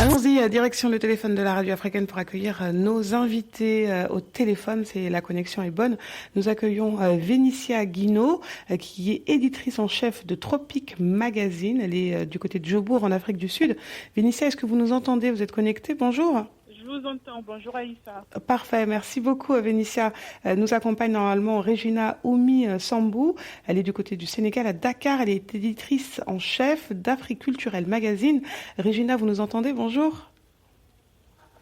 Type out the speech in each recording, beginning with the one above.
Allons-y, direction le téléphone de la radio africaine pour accueillir nos invités au téléphone. La connexion est bonne. Nous accueillons Vénitia Guinaud, qui est éditrice en chef de Tropic Magazine. Elle est du côté de Jobour, en Afrique du Sud. Vénitia, est-ce que vous nous entendez? Vous êtes connectée? Bonjour. Je vous entends. Bonjour Aïssa. Parfait, merci beaucoup Vénitia. Nous accompagne normalement Regina Oumi Sambou. Elle est du côté du Sénégal à Dakar. Elle est éditrice en chef d'Africulturel Magazine. Regina, vous nous entendez? Bonjour.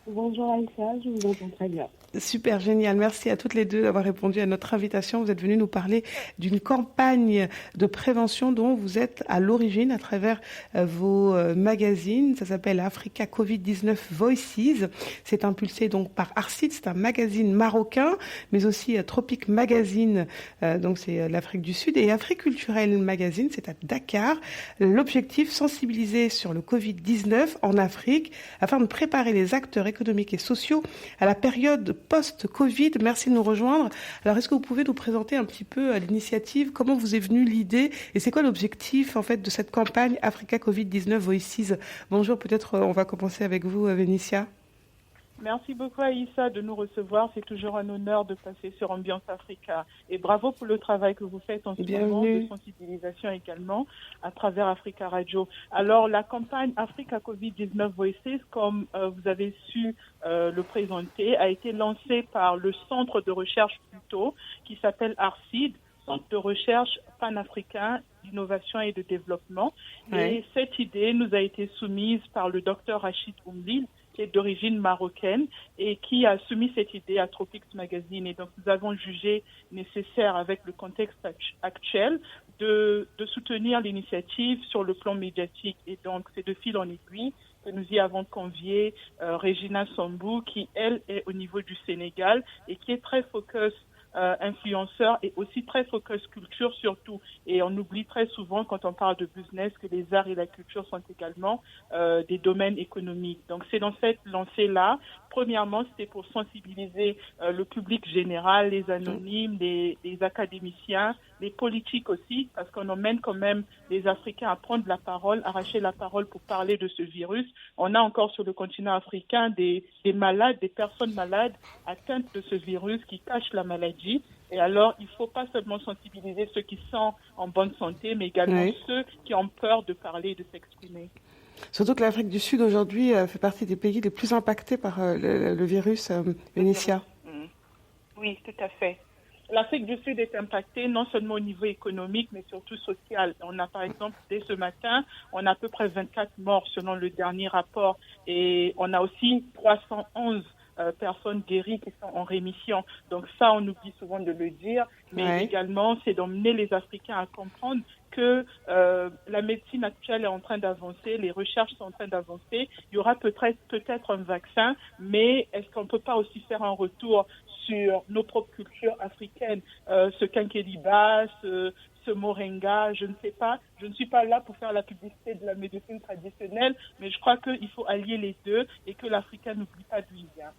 Bonjour Aïssa, je vous entends très bien. Super, génial. Merci à toutes les deux d'avoir répondu à notre invitation. Vous êtes venues nous parler d'une campagne de prévention dont vous êtes à l'origine à travers vos magazines. Ça s'appelle Africa Covid-19 Voices. C'est impulsé donc par Arcid, c'est un magazine marocain, mais aussi Tropic Magazine, donc c'est l'Afrique du Sud, et Africulturel Magazine, c'est à Dakar. L'objectif, sensibiliser sur le Covid-19 en Afrique afin de préparer les acteurs économiques et sociaux à la période post-Covid. Merci de nous rejoindre. Alors, est-ce que vous pouvez nous présenter un petit peu l'initiative? Comment vous est venue l'idée? Et c'est quoi l'objectif, en fait, de cette campagne Africa Covid-19 Voices? Bonjour, peut-être on va commencer avec vous, Vénitia. Merci beaucoup Aïssa de nous recevoir. C'est toujours un honneur de passer sur Ambiance Africa. Et bravo pour le travail que vous faites en ce moment de sensibilisation également à travers Africa Radio. Alors, la campagne Africa Covid-19 Voices, comme vous avez su le présenter, a été lancée par le centre de recherche plutôt qui s'appelle Arcid, centre de recherche panafricain d'innovation et de développement. Oui. Et cette idée nous a été soumise par le docteur Rachid Oumlil, qui est d'origine marocaine et qui a soumis cette idée à Tropic Magazine. Et donc, nous avons jugé nécessaire, avec le contexte actuel, de soutenir l'initiative sur le plan médiatique. Et donc, c'est de fil en aiguille que nous y avons convié Regina Sambou, qui, elle, est au niveau du Sénégal et qui est très focus influenceur et aussi très focus culture surtout. Et on oublie très souvent quand on parle de business que les arts et la culture sont également des domaines économiques. Donc c'est dans cette lancée-là. Premièrement, c'était pour sensibiliser le public général, les anonymes, les académiciens, les politiques aussi, parce qu'on emmène quand même les Africains à prendre la parole, arracher la parole pour parler de ce virus. On a encore sur le continent africain des malades, des personnes malades atteintes de ce virus qui cachent la maladie. Et alors, il ne faut pas seulement sensibiliser ceux qui sont en bonne santé, mais également ceux qui ont peur de parler et de s'exprimer. Surtout que l'Afrique du Sud, aujourd'hui, fait partie des pays les plus impactés par le virus, Vénitia. Oui, tout à fait. L'Afrique du Sud est impactée non seulement au niveau économique, mais surtout social. On a par exemple, dès ce matin, on a à peu près 24 morts selon le dernier rapport. Et on a aussi 311 personnes guéries qui sont en rémission. Donc ça, on oublie souvent de le dire. Mais également, c'est d'emmener les Africains à comprendre que la médecine actuelle est en train d'avancer, les recherches sont en train d'avancer. Il y aura peut-être un vaccin, mais est-ce qu'on ne peut pas aussi faire un retour sur nos propres cultures africaines, ce quinqueliba, ce moringa, je ne sais pas. Je ne suis pas là pour faire la publicité de la médecine traditionnelle, mais je crois qu'il faut allier les deux et que l'Africain n'oublie pas d'où il vient.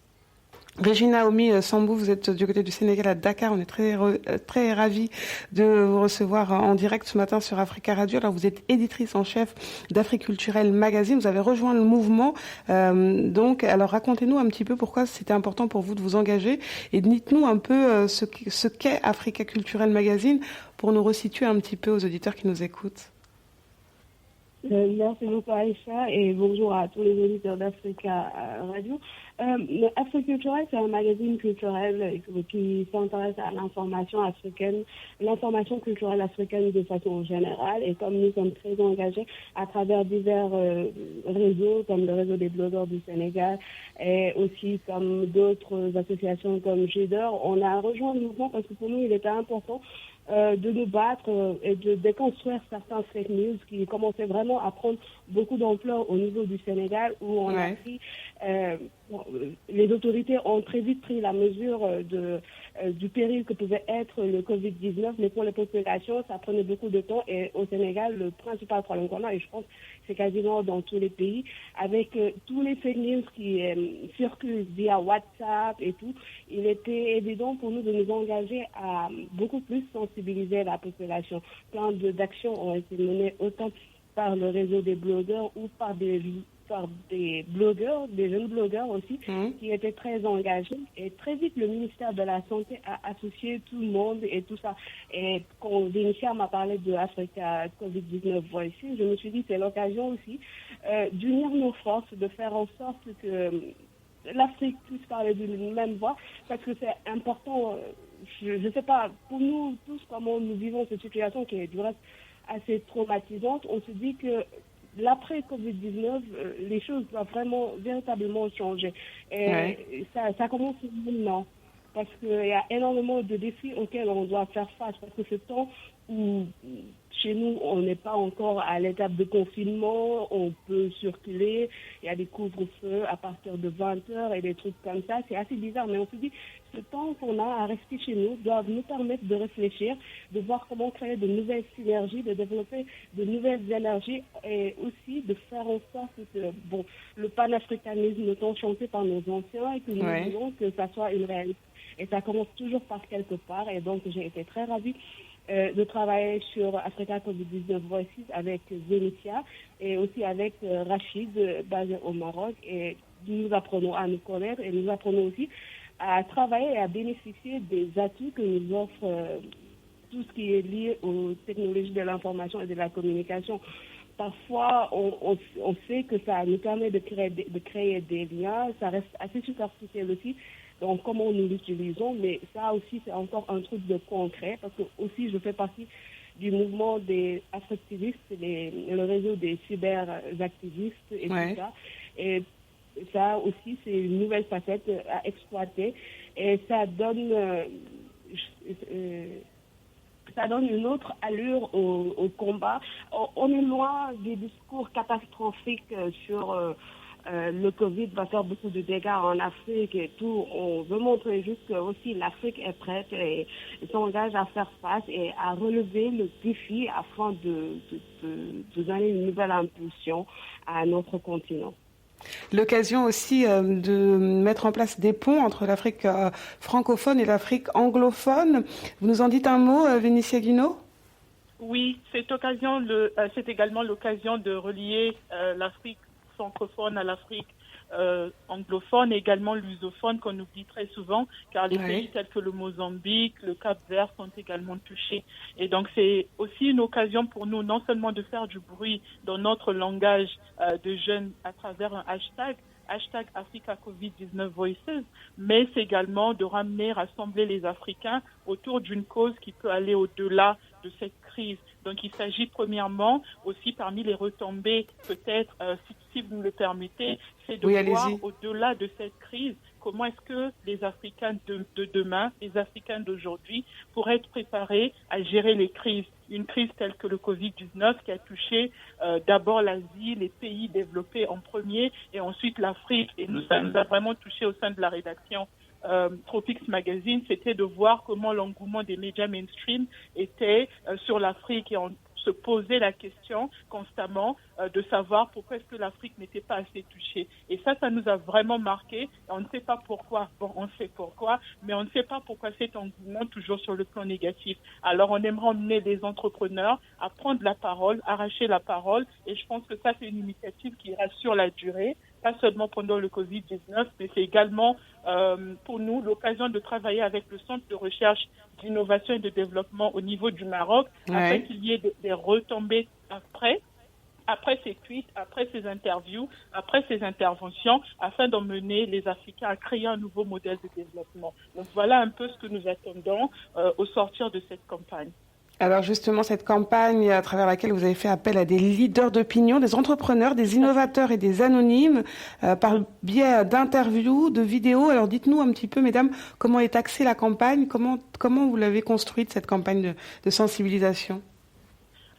Regina Oumi Sambou, vous êtes du côté du Sénégal à Dakar. On est très ravis de vous recevoir en direct ce matin sur Africa Radio. Alors, vous êtes éditrice en chef d'Africulturel Magazine. Vous avez rejoint le mouvement. Alors racontez-nous un petit peu pourquoi c'était important pour vous de vous engager et dites-nous un peu ce qu'est Africa Culturel Magazine pour nous resituer un petit peu aux auditeurs qui nous écoutent. Merci beaucoup Aïcha et bonjour à tous les auditeurs d'Africa Radio. Africulturel, c'est un magazine culturel qui s'intéresse à l'information africaine, l'information culturelle africaine de façon générale. Et comme nous sommes très engagés à travers divers réseaux, comme le réseau des blogueurs du Sénégal et aussi comme d'autres associations comme GEDER, on a rejoint le mouvement parce que pour nous, il était important de nous battre et de déconstruire certains fake news qui commençaient vraiment à prendre beaucoup d'ampleur au niveau du Sénégal où on a pris, les autorités ont très vite pris la mesure du péril que pouvait être le Covid-19, mais pour les populations, ça prenait beaucoup de temps et au Sénégal, le principal problème qu'on a, et je pense que c'est quasiment dans tous les pays, avec tous les fake news qui circulent via WhatsApp et tout, il était évident pour nous de nous engager à beaucoup plus sensibiliser la population. Plein d'actions ont été menées autant par le réseau des blogueurs ou par des par des blogueurs, des jeunes blogueurs aussi, qui étaient très engagés. Et très vite, le ministère de la Santé a associé tout le monde et tout ça. Et quand Vénitia m'a parlé de Africa COVID-19 Voices, je me suis dit c'est l'occasion aussi d'unir nos forces, de faire en sorte que l'Afrique puisse parler d'une même voix, parce que c'est important, je ne sais pas, pour nous tous, comment nous vivons cette situation qui est du reste assez traumatisante, on se dit que l'après Covid-19, les choses doivent vraiment, véritablement changer. Et ça commence maintenant, parce qu'il y a énormément de défis auxquels on doit faire face, parce que ce temps où chez nous, on n'est pas encore à l'étape de confinement, on peut circuler, il y a des couvre-feux à partir de 20h et des trucs comme ça, c'est assez bizarre, mais on se dit, ce temps qu'on a à rester chez nous doit nous permettre de réfléchir, de voir comment créer de nouvelles synergies, de développer de nouvelles énergies et aussi de faire en sorte que, bon, le panafricanisme tant chanté par nos anciens et que nous voulons que ça soit une réalité. Et ça commence toujours par quelque part, et donc j'ai été très ravie de travailler sur Africa COVID-19 Voices avec Vénitia et aussi avec Rachid, basé au Maroc. Et nous apprenons à nous connaître et nous apprenons aussi à travailler et à bénéficier des atouts que nous offre tout ce qui est lié aux technologies de l'information et de la communication. Parfois, on sait que ça nous permet de créer des liens, ça reste assez superficiel aussi. Donc, comment nous l'utilisons, mais ça aussi, c'est encore un truc de concret, parce que aussi, je fais partie du mouvement des activistes, le réseau des cyberactivistes et tout ça. Et ça aussi, c'est une nouvelle facette à exploiter, et ça donne une autre allure au combat. On est loin des discours catastrophiques sur le Covid va faire beaucoup de dégâts en Afrique et tout. On veut montrer juste que aussi l'Afrique est prête et s'engage à faire face et à relever le défi afin de donner une nouvelle impulsion à notre continent. L'occasion aussi de mettre en place des ponts entre l'Afrique francophone et l'Afrique anglophone. Vous nous en dites un mot, Vénitia Guinaud ? Oui, c'est également l'occasion de relier l'Afrique francophone à l'Afrique anglophone et également lusophone qu'on oublie très souvent, car les pays tels que le Mozambique, le Cap-Vert sont également touchés. Et donc c'est aussi une occasion pour nous non seulement de faire du bruit dans notre langage de jeunes à travers un hashtag Africa COVID-19 Voices, mais c'est également de rassembler les Africains autour d'une cause qui peut aller au-delà de cette crise. Donc il s'agit premièrement aussi parmi les retombées, peut-être, si vous me le permettez, c'est de voir au-delà de cette crise, comment est-ce que les Africains de demain, les Africains d'aujourd'hui pourraient être préparés à gérer les crises. Une crise telle que le Covid-19 qui a touché d'abord l'Asie, les pays développés en premier et ensuite l'Afrique. Et ça nous a vraiment touché au sein de la rédaction Tropics Magazine, c'était de voir comment l'engouement des médias mainstream était sur l'Afrique et on se posait la question constamment de savoir pourquoi est-ce que l'Afrique n'était pas assez touchée. Et ça nous a vraiment marqué. On ne sait pas pourquoi. Bon, on sait pourquoi, mais on ne sait pas pourquoi cet engouement toujours sur le plan négatif. Alors, on aimerait emmener les entrepreneurs à prendre la parole, arracher la parole. Et je pense que ça, c'est une initiative qui ira sur la durée, pas seulement pendant le Covid-19, mais c'est également pour nous l'occasion de travailler avec le Centre de recherche, d'innovation et de développement au niveau du Maroc, afin qu'il y ait des retombées après ces tweets, après ces interviews, après ces interventions, afin d'emmener les Africains à créer un nouveau modèle de développement. Donc voilà un peu ce que nous attendons au sortir de cette campagne. Alors justement, cette campagne à travers laquelle vous avez fait appel à des leaders d'opinion, des entrepreneurs, des innovateurs et des anonymes par le biais d'interviews, de vidéos. Alors dites-nous un petit peu, mesdames, comment est axée la campagne, comment vous l'avez construite, cette campagne de sensibilisation ?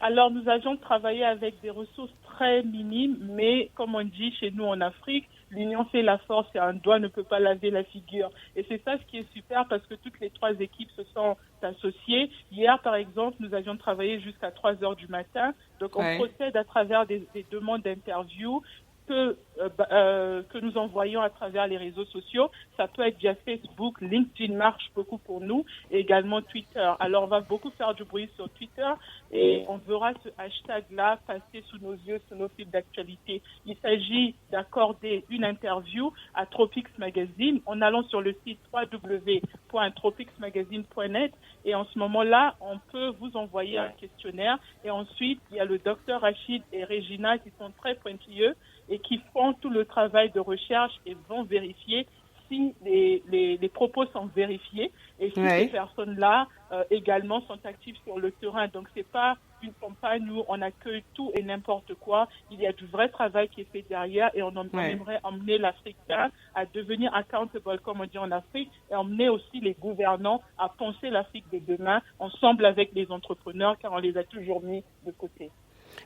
Alors nous avions travaillé avec des ressources très minimes, mais comme on dit chez nous en Afrique, l'union fait la force et un doigt ne peut pas laver la figure. Et c'est ça ce qui est super parce que toutes les trois équipes se sont associées. Hier, par exemple, nous avions travaillé jusqu'à 3 heures du matin. Donc on procède à travers des demandes d'interview que nous envoyons à travers les réseaux sociaux. Ça peut être via Facebook, LinkedIn marche beaucoup pour nous et également Twitter. Alors on va beaucoup faire du bruit sur Twitter, et on verra ce hashtag-là passer sous nos yeux, sous nos fils d'actualité. Il s'agit d'accorder une interview à Tropics Magazine en allant sur le site www.tropicsmagazine.net et en ce moment-là, on peut vous envoyer un questionnaire et ensuite, il y a le docteur Rachid et Regina qui sont très pointilleux et qui font tout le travail de recherche et vont vérifier si les propos sont vérifiés et si ces personnes-là également sont actives sur le terrain. Donc, c'est pas une campagne où on accueille tout et n'importe quoi. Il y a du vrai travail qui est fait derrière et on aimerait emmener l'Africain à devenir accountable, comme on dit en Afrique, et emmener aussi les gouvernants à penser l'Afrique de demain ensemble avec les entrepreneurs, car on les a toujours mis de côté.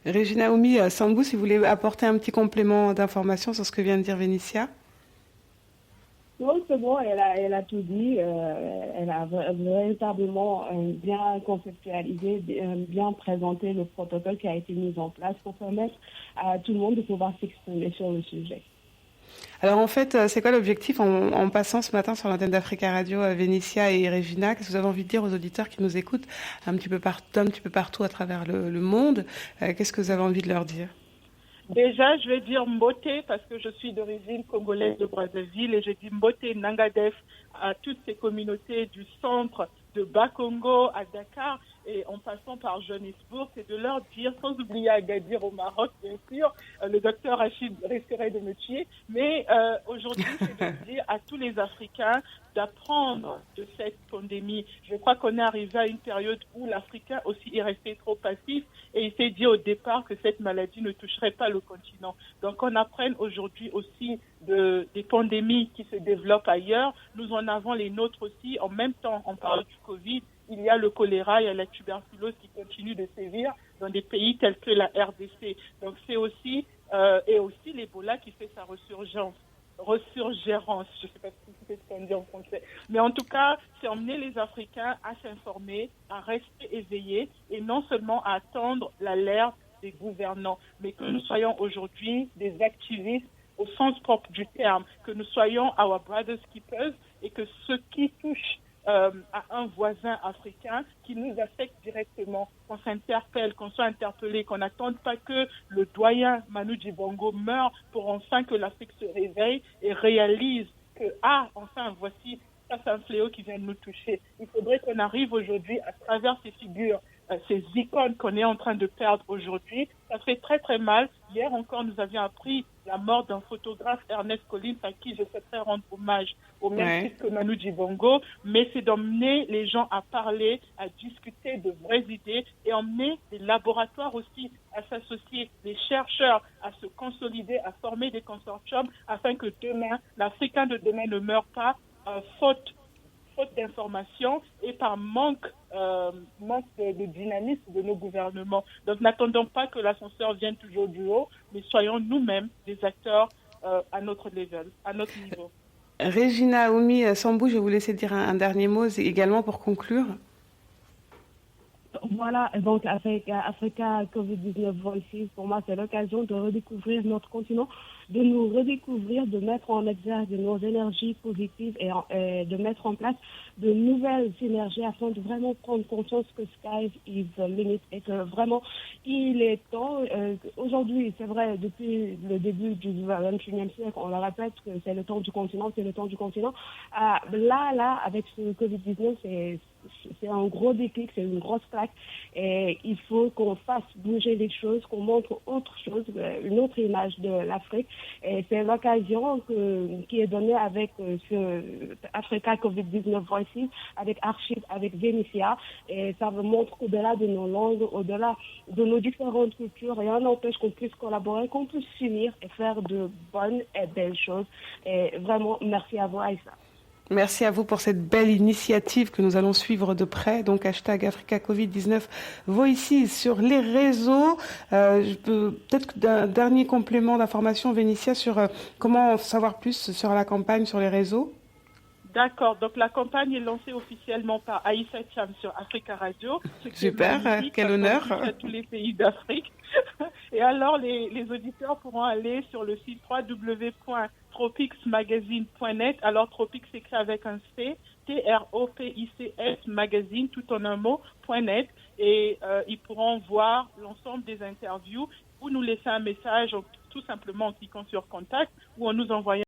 Regina Oumi Sambou, si vous voulez apporter un petit complément d'information sur ce que vient de dire Vénitia. Non, c'est bon, elle a tout dit. Elle a véritablement bien conceptualisé, bien présenté le protocole qui a été mis en place pour permettre à tout le monde de pouvoir s'exprimer sur le sujet. Alors en fait, c'est quoi l'objectif en passant ce matin sur l'antenne d'Africa Radio à Vénitia et Regina? Qu'est-ce que vous avez envie de dire aux auditeurs qui nous écoutent un petit peu partout à travers le monde? Qu'est-ce que vous avez envie de leur dire? Déjà, je vais dire Mbote parce que je suis d'origine congolaise de Brazzaville et je dis Mbote Nangadef à toutes ces communautés du centre de Bas-Congo à Dakar et en passant par Johannesburg, c'est de leur dire, sans oublier Agadir au Maroc, bien sûr, le docteur Rachid risquerait de me tuer, mais aujourd'hui, c'est de dire à tous les Africains d'apprendre de cette pandémie. Je crois qu'on est arrivé à une période où l'Africain aussi est resté trop passif et il s'est dit au départ que cette maladie ne toucherait pas le continent. Donc on apprenne aujourd'hui aussi des pandémies qui se développent ailleurs. Nous en avons les nôtres aussi. En même temps, on parle du Covid. Il y a le choléra, il y a la tuberculose qui continue de sévir dans des pays tels que la RDC. Donc c'est aussi, et aussi l'Ebola qui fait sa ressurgence, je ne sais pas si c'est ce qu'on dit en français. Mais en tout cas, c'est emmener les Africains à s'informer, à rester éveillés et non seulement à attendre l'alerte des gouvernants, mais que nous soyons aujourd'hui des activistes au sens propre du terme, que nous soyons our brothers keepers et que ce qui touche à un voisin africain qui nous affecte directement, qu'on s'interpelle, qu'on soit interpellé, qu'on n'attende pas que le doyen Manu Dibango meure pour enfin que l'Afrique se réveille et réalise que, enfin, voici, ça c'est un fléau qui vient de nous toucher. Il faudrait qu'on arrive aujourd'hui à travers ces figures, ces icônes qu'on est en train de perdre aujourd'hui. Ça fait très très mal. Hier encore, nous avions appris la mort d'un photographe, Ernest Collins, à qui je souhaiterais rendre hommage au même titre que Manu Dibango, mais c'est d'emmener les gens à parler, à discuter de vraies idées et emmener les laboratoires aussi à s'associer, les chercheurs à se consolider, à former des consortiums afin que demain, l'Africain de demain ne meure pas faute d'information et par manque de dynamisme de nos gouvernements. Donc n'attendons pas que l'ascenseur vienne toujours du haut, mais soyons nous-mêmes des acteurs à notre niveau. Regina Oumi Sambou, je vais vous laisser dire un dernier mot également pour conclure. Voilà, donc Africa COVID-19 Voices, pour moi, c'est l'occasion de redécouvrir notre continent, de nous redécouvrir, de mettre en exergue nos énergies positives et de mettre en place de nouvelles synergies afin de vraiment prendre conscience que sky is the limit et que vraiment il est temps. Aujourd'hui, c'est vrai, depuis le début du XXIe siècle, on le répète que c'est le temps du continent, c'est le temps du continent. Là, avec ce Covid-19, c'est un gros déclic, c'est une grosse plaque et il faut qu'on fasse bouger les choses, qu'on montre autre chose, une autre image de l'Afrique et c'est l'occasion qui est donnée avec ce Africa COVID-19 Voices, avec Archid, avec Vénitia et ça me montre qu'au-delà de nos langues, au-delà de nos différentes cultures, rien n'empêche qu'on puisse collaborer, qu'on puisse s'unir et faire de bonnes et belles choses et vraiment merci à vous Aïssa. Merci à vous pour cette belle initiative que nous allons suivre de près. Donc, hashtag Africa Covid-19 Voices sur les réseaux. Peut-être d'un dernier complément d'information, Vénitia, sur comment savoir plus sur la campagne sur les réseaux. D'accord, donc la campagne est lancée officiellement par Aïssa Cham sur Africa Radio. Super, quel honneur. À tous les pays d'Afrique. Et alors, les auditeurs pourront aller sur le site www.tropicsmagazine.net. Alors, Tropics s'écrit avec un C, TROPICS magazine, tout en un mot, .net. Et ils pourront voir l'ensemble des interviews ou nous laisser un message tout simplement en cliquant sur contact ou en nous envoyant